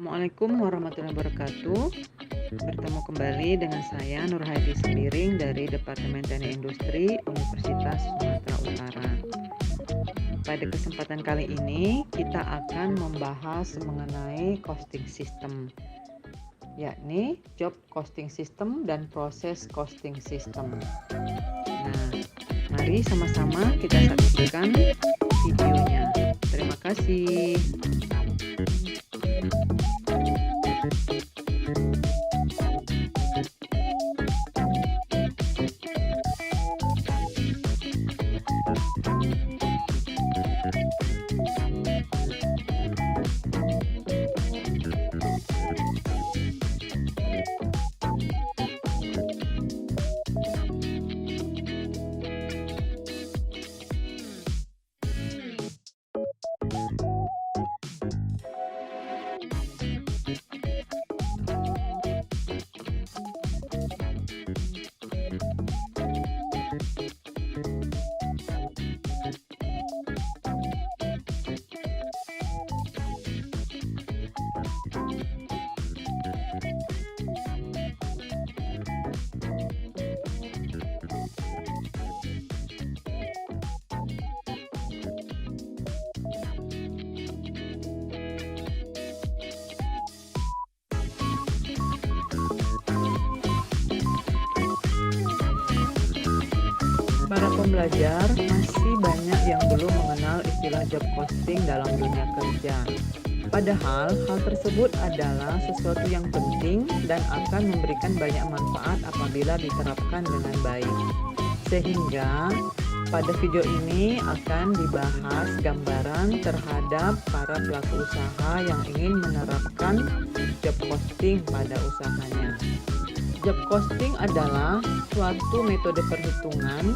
Assalamualaikum warahmatullahi wabarakatuh. Bertemu kembali dengan saya Nur Hadi Sembiring dari Departemen Teknik Industri Universitas Sumatera Utara. Pada kesempatan kali ini kita akan membahas mengenai costing system, yakni job costing system dan proses costing system. Nah, mari sama-sama kita saksikan videonya. Terima kasih. Para pembelajar masih banyak yang belum mengenal istilah job costing dalam dunia kerja. Padahal hal tersebut adalah sesuatu yang penting dan akan memberikan banyak manfaat apabila diterapkan dengan baik. Sehingga pada video ini akan dibahas gambaran terhadap para pelaku usaha yang ingin menerapkan job costing pada usahanya. Job costing adalah suatu metode perhitungan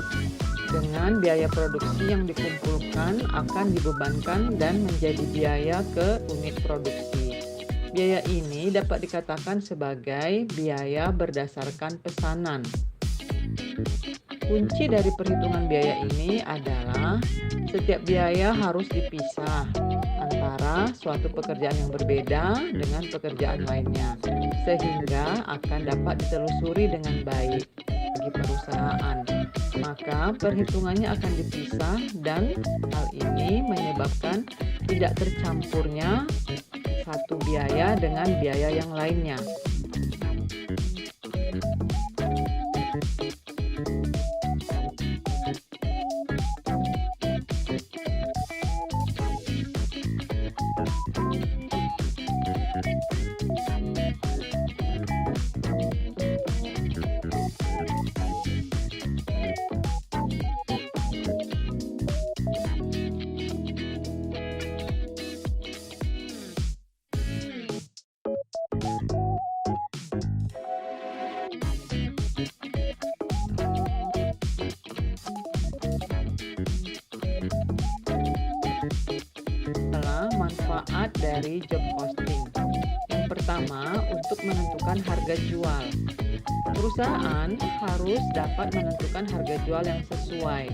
dengan biaya produksi yang dikumpulkan akan dibebankan dan menjadi biaya ke unit produksi. Biaya ini dapat dikatakan sebagai biaya berdasarkan pesanan. Kunci dari perhitungan biaya ini adalah setiap biaya harus dipisah antara suatu pekerjaan yang berbeda dengan pekerjaan lainnya, sehingga akan dapat ditelusuri dengan baik bagi perusahaan. Maka perhitungannya akan dipisah dan hal ini menyebabkan tidak tercampurnya satu biaya dengan biaya yang lainnya. Manfaat dari job costing. Yang pertama, untuk menentukan harga jual. Perusahaan harus dapat menentukan harga jual yang sesuai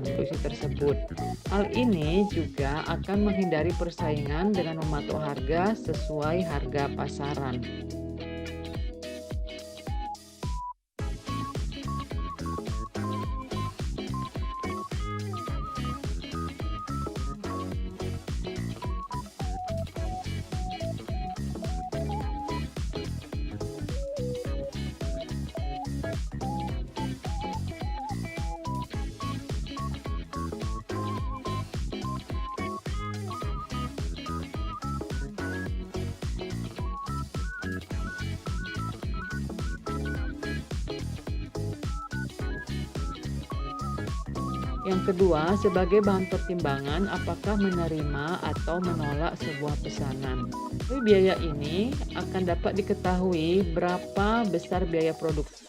produksi tersebut. Hal ini juga akan menghindari persaingan dengan mematok harga sesuai harga pasaran. Yang kedua, sebagai bahan pertimbangan apakah menerima atau menolak sebuah pesanan. Dari biaya ini akan dapat diketahui berapa besar biaya produksi.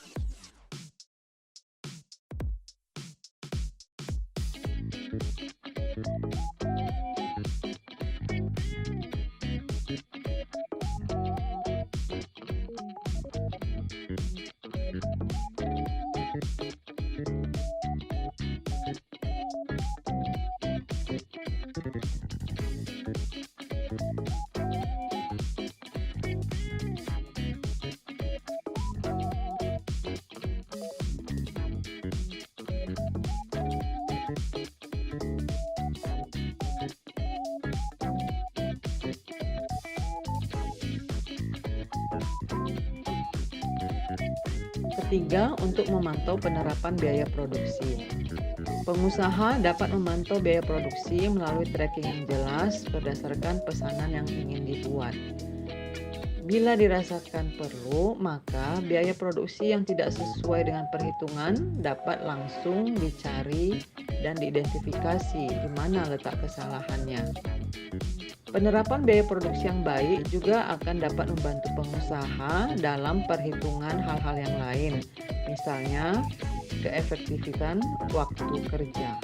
Tiga, untuk memantau penerapan biaya produksi. Pengusaha dapat memantau biaya produksi melalui tracking yang jelas berdasarkan pesanan yang ingin dibuat. Bila dirasakan perlu, maka biaya produksi yang tidak sesuai dengan perhitungan dapat langsung dicari dan diidentifikasi di mana letak kesalahannya. Penerapan biaya produksi yang baik juga akan dapat membantu pengusaha dalam perhitungan hal-hal yang lain, misalnya keefektifan waktu kerja.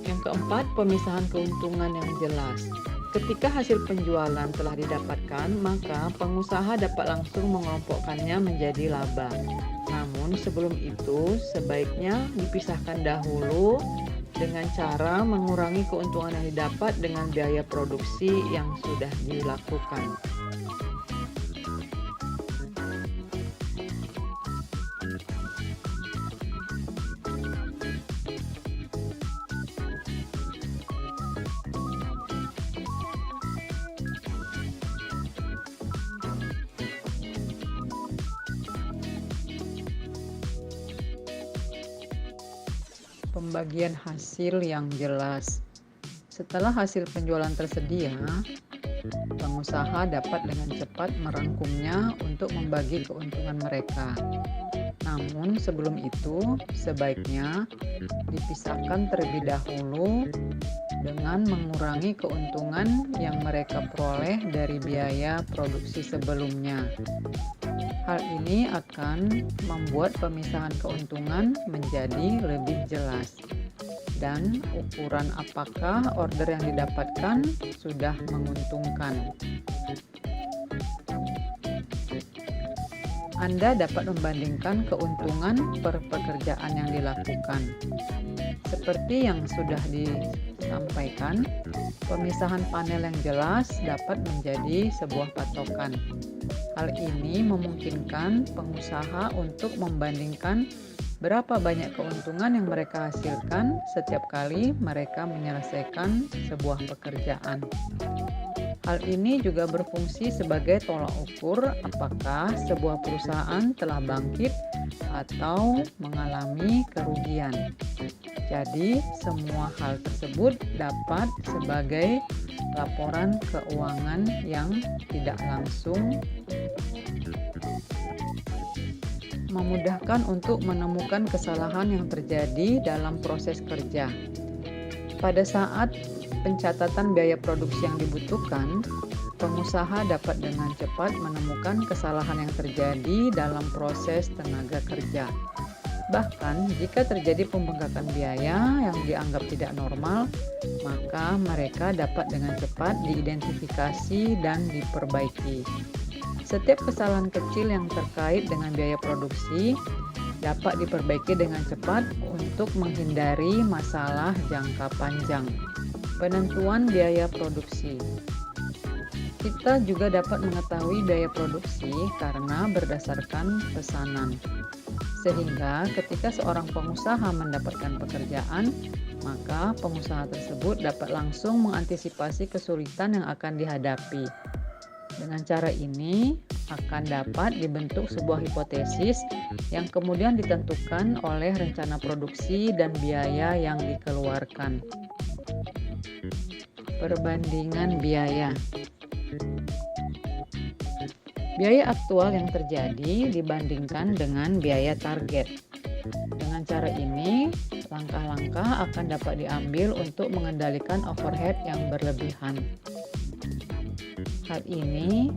Yang keempat, pemisahan keuntungan yang jelas. Ketika hasil penjualan telah didapatkan, maka pengusaha dapat langsung mengelompokkannya menjadi laba. Namun sebelum itu, sebaiknya dipisahkan dahulu dengan cara mengurangi keuntungan yang didapat dengan biaya produksi yang sudah dilakukan. Pembagian hasil yang jelas. Setelah hasil penjualan tersedia, pengusaha dapat dengan cepat merangkumnya untuk membagi keuntungan mereka. Namun sebelum itu, sebaiknya dipisahkan terlebih dahulu dengan mengurangi keuntungan yang mereka peroleh dari biaya produksi sebelumnya. Hal ini akan membuat pemisahan keuntungan menjadi lebih jelas dan ukuran apakah order yang didapatkan sudah menguntungkan. Anda dapat membandingkan keuntungan per pekerjaan yang dilakukan. Seperti yang sudah disampaikan, pemisahan panel yang jelas dapat menjadi sebuah patokan. Hal ini memungkinkan pengusaha untuk membandingkan berapa banyak keuntungan yang mereka hasilkan setiap kali mereka menyelesaikan sebuah pekerjaan. Hal ini juga berfungsi sebagai tolak ukur apakah sebuah perusahaan telah bangkit atau mengalami kerugian. Jadi, semua hal tersebut dapat sebagai laporan keuangan yang tidak langsung, memudahkan untuk menemukan kesalahan yang terjadi dalam proses kerja. Pada saat pencatatan biaya produksi yang dibutuhkan, pengusaha dapat dengan cepat menemukan kesalahan yang terjadi dalam proses tenaga kerja. Bahkan, jika terjadi pembengkakan biaya yang dianggap tidak normal, maka mereka dapat dengan cepat diidentifikasi dan diperbaiki. Setiap kesalahan kecil yang terkait dengan biaya produksi dapat diperbaiki dengan cepat untuk menghindari masalah jangka panjang. Penentuan biaya produksi. Kita juga dapat mengetahui biaya produksi karena berdasarkan pesanan. Sehingga ketika seorang pengusaha mendapatkan pekerjaan, maka pengusaha tersebut dapat langsung mengantisipasi kesulitan yang akan dihadapi. Dengan cara ini akan dapat dibentuk sebuah hipotesis yang kemudian ditentukan oleh rencana produksi dan biaya yang dikeluarkan. Perbandingan biaya. Biaya aktual yang terjadi dibandingkan dengan biaya target. Dengan cara ini, langkah-langkah akan dapat diambil untuk mengendalikan overhead yang berlebihan. Hal ini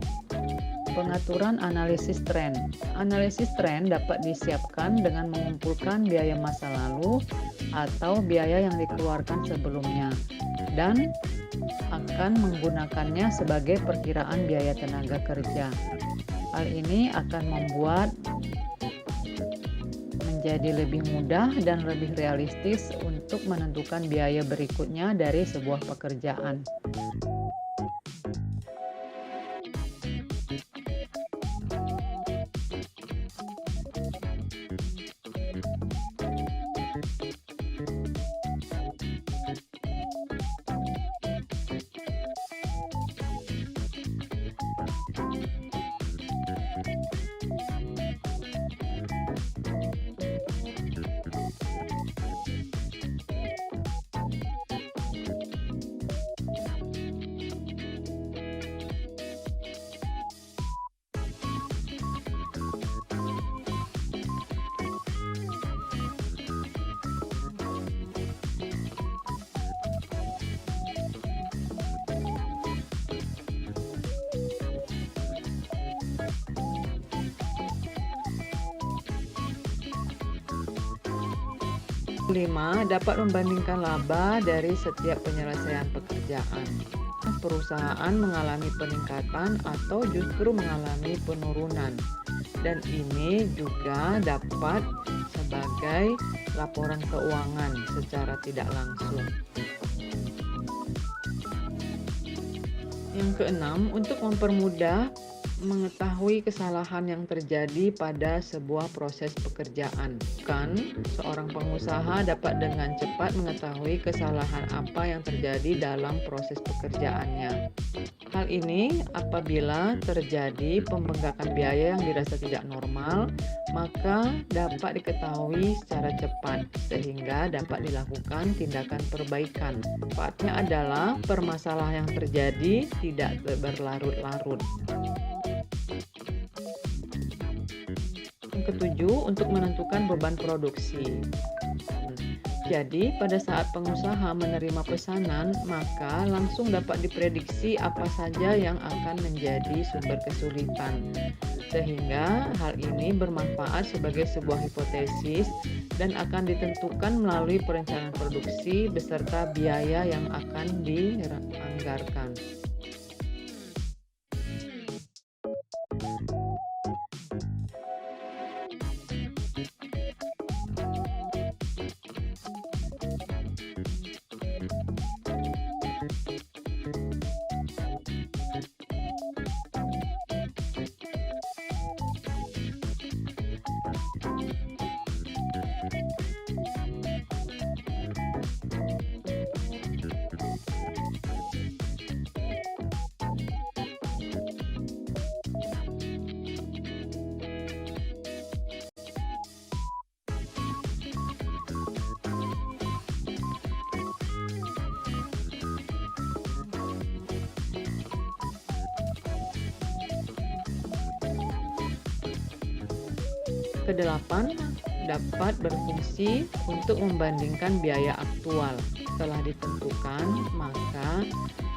pengaturan analisis tren. Analisis tren dapat disiapkan dengan mengumpulkan biaya masa lalu atau biaya yang dikeluarkan sebelumnya dan akan menggunakannya sebagai perkiraan biaya tenaga kerja. Hal ini akan membuat menjadi lebih mudah dan lebih realistis untuk menentukan biaya berikutnya dari sebuah pekerjaan. Kelima, dapat membandingkan laba dari setiap penyelesaian pekerjaan. Perusahaan mengalami peningkatan atau justru mengalami penurunan. Dan ini juga dapat sebagai laporan keuangan secara tidak langsung. Yang keenam, untuk mempermudah mengetahui kesalahan yang terjadi pada sebuah proses pekerjaan. Seorang pengusaha dapat dengan cepat mengetahui kesalahan apa yang terjadi dalam proses pekerjaannya. Hal ini apabila terjadi pembengkakan biaya yang dirasa tidak normal, maka dapat diketahui secara cepat sehingga dapat dilakukan tindakan perbaikan. Manfaatnya adalah permasalahan yang terjadi tidak berlarut-larut. Yang ketujuh, untuk menentukan beban produksi. Jadi, pada saat pengusaha menerima pesanan, maka langsung dapat diprediksi apa saja yang akan menjadi sumber kesulitan. Sehingga hal ini bermanfaat sebagai sebuah hipotesis dan akan ditentukan melalui perencanaan produksi beserta biaya yang akan dianggarkan. Kedelapan, dapat berfungsi untuk membandingkan biaya aktual. Setelah ditentukan, maka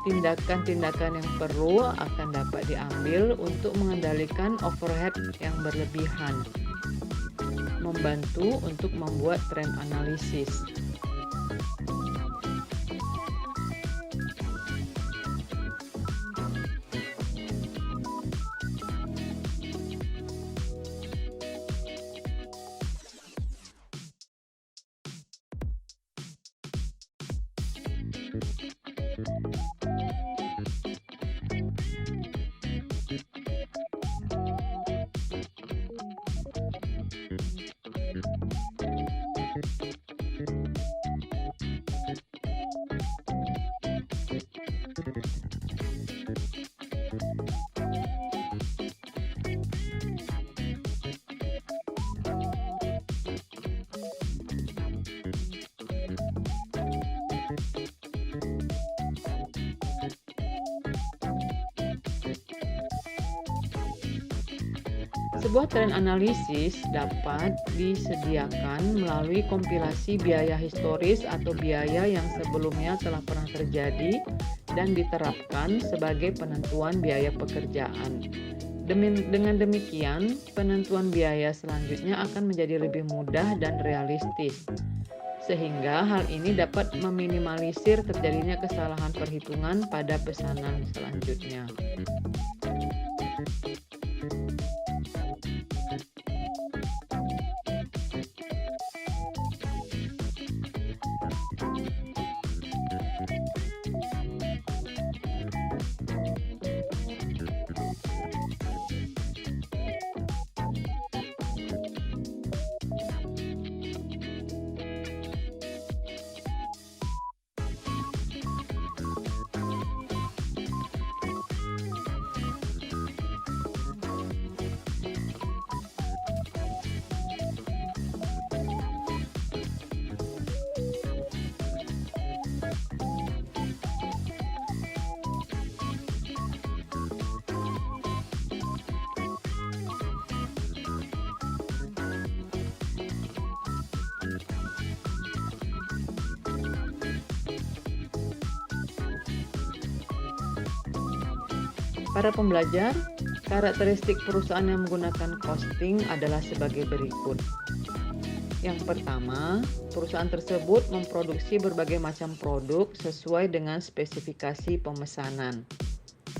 tindakan-tindakan yang perlu akan dapat diambil untuk mengendalikan overhead yang berlebihan. Membantu untuk membuat trend analisis. Sebuah trend analisis dapat disediakan melalui kompilasi biaya historis atau biaya yang sebelumnya telah pernah terjadi dan diterapkan sebagai penentuan biaya pekerjaan. Dengan demikian, penentuan biaya selanjutnya akan menjadi lebih mudah dan realistis, sehingga hal ini dapat meminimalisir terjadinya kesalahan perhitungan pada pesanan selanjutnya. Para pembelajar, karakteristik perusahaan yang menggunakan costing adalah sebagai berikut. Yang pertama, perusahaan tersebut memproduksi berbagai macam produk sesuai dengan spesifikasi pemesanan.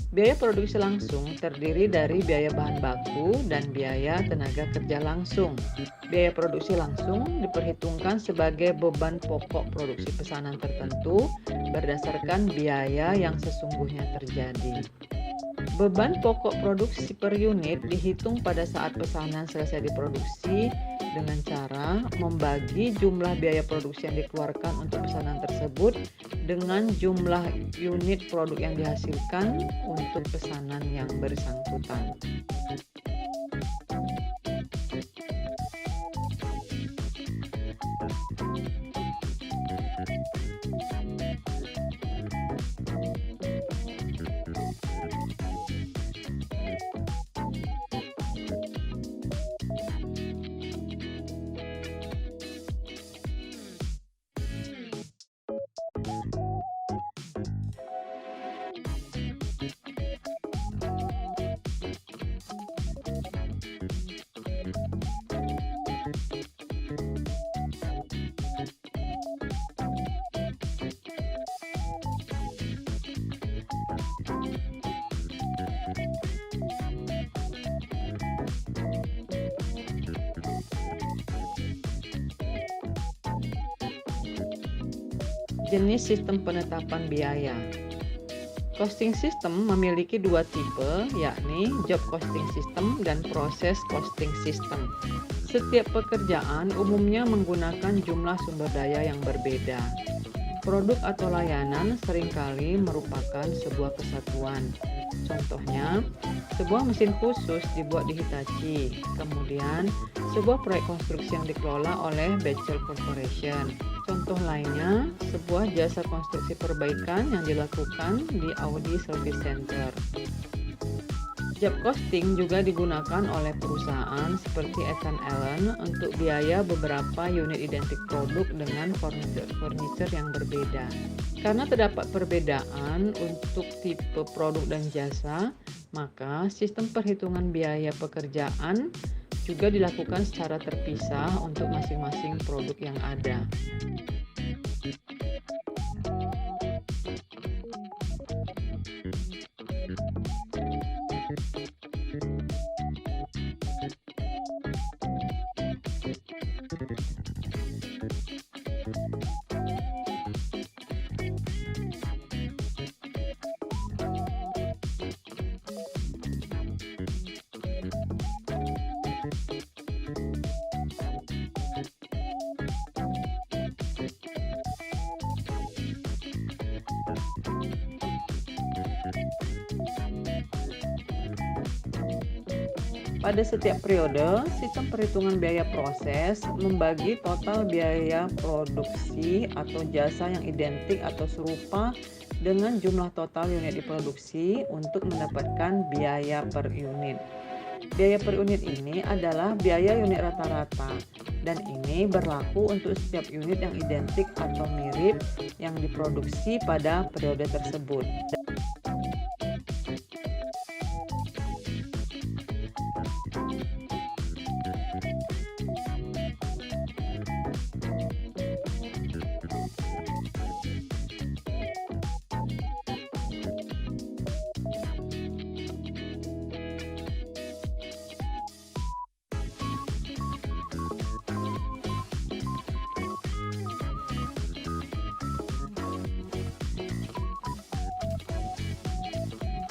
Biaya produksi langsung terdiri dari biaya bahan baku dan biaya tenaga kerja langsung. Biaya produksi langsung diperhitungkan sebagai beban pokok produksi pesanan tertentu berdasarkan biaya yang sesungguhnya terjadi. Beban pokok produksi per unit dihitung pada saat pesanan selesai diproduksi dengan cara membagi jumlah biaya produksi yang dikeluarkan untuk pesanan tersebut dengan jumlah unit produk yang dihasilkan untuk pesanan yang bersangkutan. Jenis sistem penetapan biaya. Costing system memiliki dua tipe, yakni job costing system dan proses costing system. Setiap pekerjaan umumnya menggunakan jumlah sumber daya yang berbeda. Produk atau layanan seringkali merupakan sebuah kesatuan. Contohnya, sebuah mesin khusus dibuat di Hitachi, kemudian sebuah proyek konstruksi yang dikelola oleh Bechtel Corporation. Contoh lainnya, sebuah jasa konstruksi perbaikan yang dilakukan di Audi Service Center. Job costing juga digunakan oleh perusahaan seperti Ethan Allen untuk biaya beberapa unit identik produk dengan furniture yang berbeda. Karena terdapat perbedaan untuk tipe produk dan jasa, maka sistem perhitungan biaya pekerjaan juga dilakukan secara terpisah untuk masing-masing produk yang ada. Pada setiap periode, sistem perhitungan biaya proses membagi total biaya produksi atau jasa yang identik atau serupa dengan jumlah total unit diproduksi untuk mendapatkan biaya per unit. Biaya per unit ini adalah biaya unit rata-rata, dan ini berlaku untuk setiap unit yang identik atau mirip yang diproduksi pada periode tersebut.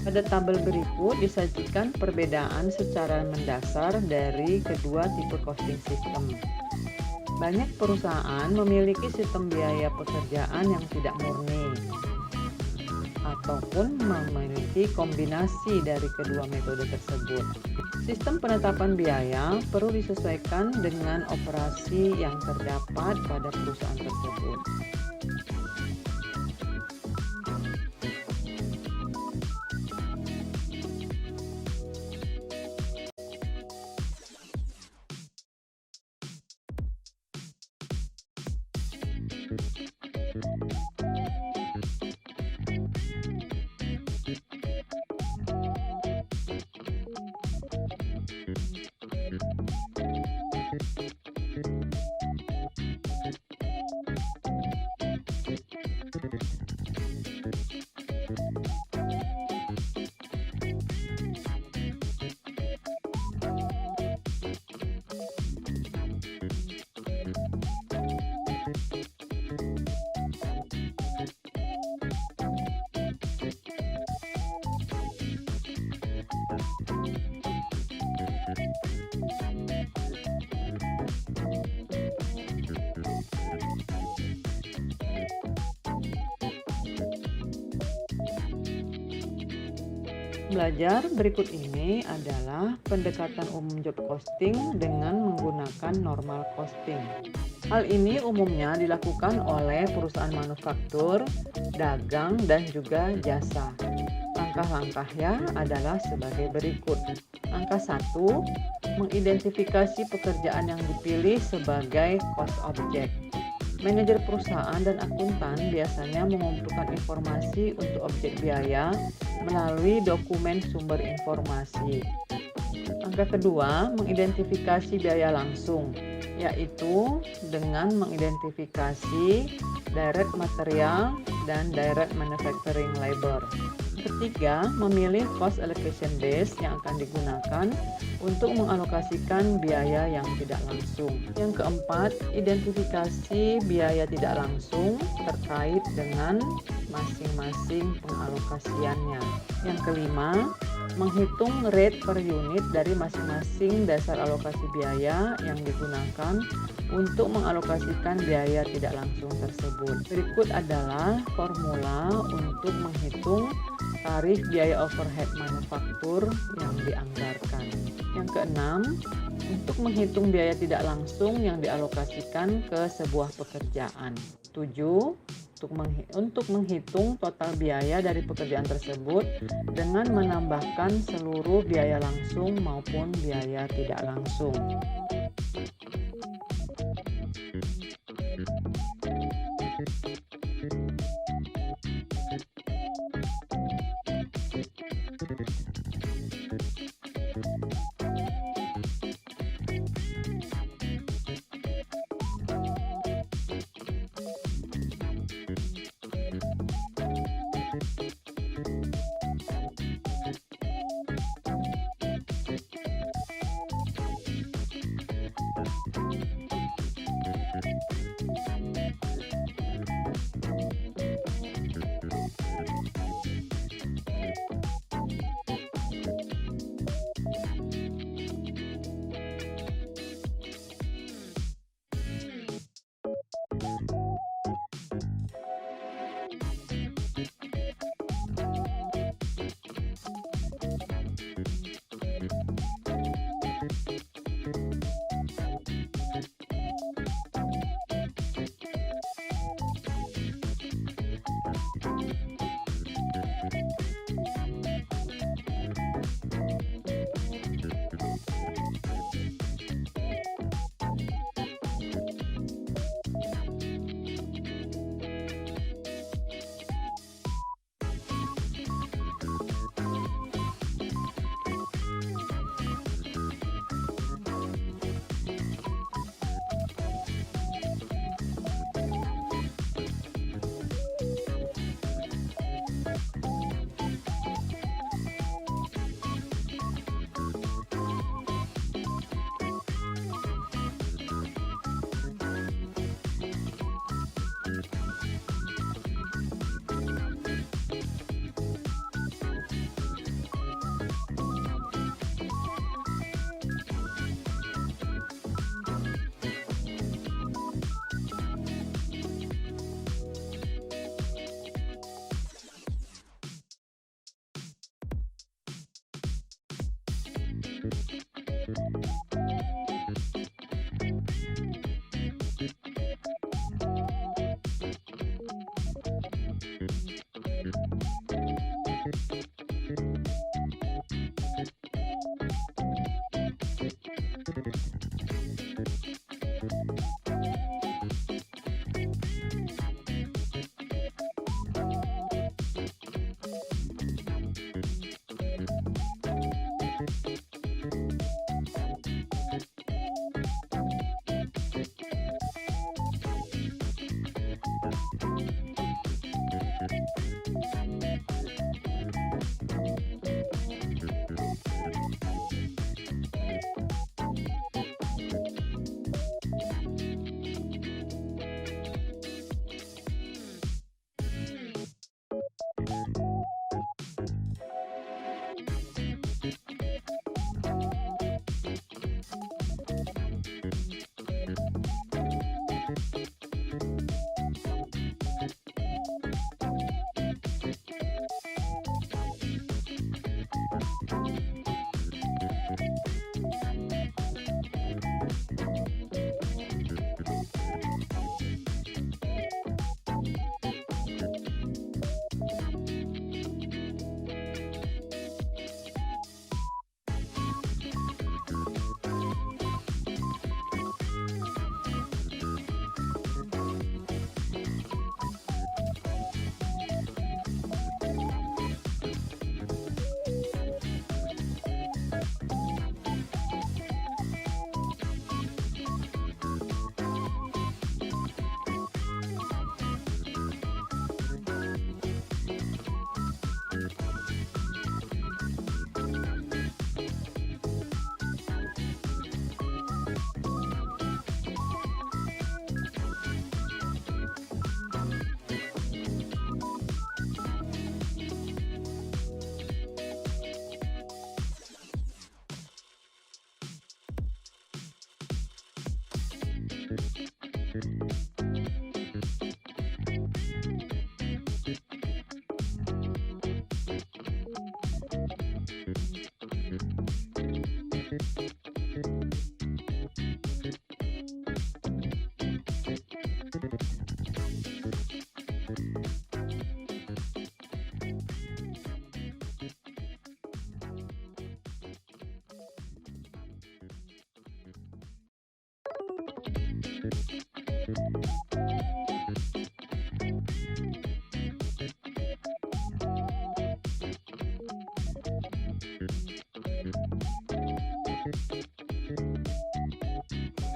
Pada tabel berikut disajikan perbedaan secara mendasar dari kedua tipe costing system. Banyak perusahaan memiliki sistem biaya pekerjaan yang tidak murni, ataupun memiliki kombinasi dari kedua metode tersebut. Sistem penetapan biaya perlu disesuaikan dengan operasi yang terdapat pada perusahaan tersebut. Belajar berikut ini adalah pendekatan umum job costing dengan menggunakan normal costing. Hal ini umumnya dilakukan oleh perusahaan manufaktur, dagang, dan juga jasa. Langkah-langkahnya adalah sebagai berikut. Angka 1, mengidentifikasi pekerjaan yang dipilih sebagai cost object. Manajer perusahaan dan akuntan biasanya mengumpulkan informasi untuk objek biaya melalui dokumen sumber informasi. Angka kedua, mengidentifikasi biaya langsung, yaitu dengan mengidentifikasi direct material dan direct manufacturing labor. Ketiga, memilih cost allocation base yang akan digunakan untuk mengalokasikan biaya yang tidak langsung. Yang keempat, identifikasi biaya tidak langsung terkait dengan masing-masing pengalokasiannya. Yang kelima, menghitung rate per unit dari masing-masing dasar alokasi biaya yang digunakan untuk mengalokasikan biaya tidak langsung tersebut. Berikut adalah formula untuk menghitung tarif biaya overhead manufaktur yang dianggarkan. Yang keenam, untuk menghitung biaya tidak langsung yang dialokasikan ke sebuah pekerjaan. 7. untuk menghitung total biaya dari pekerjaan tersebut dengan menambahkan seluruh biaya langsung maupun biaya tidak langsung.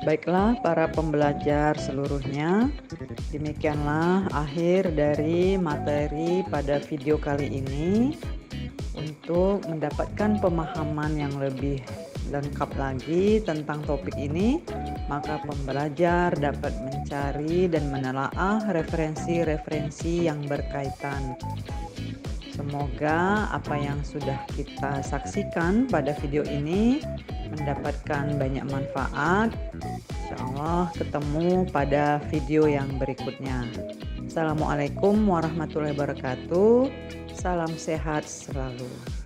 Baiklah para pembelajar seluruhnya, demikianlah akhir dari materi pada video kali ini. Untuk mendapatkan pemahaman yang lebih lengkap lagi tentang topik ini, maka pembelajar dapat mencari dan menelaah referensi-referensi yang berkaitan. Semoga apa yang sudah kita saksikan pada video ini mendapatkan banyak manfaat. Insyaallah ketemu pada video yang berikutnya. Assalamualaikum warahmatullahi wabarakatuh. Salam sehat selalu.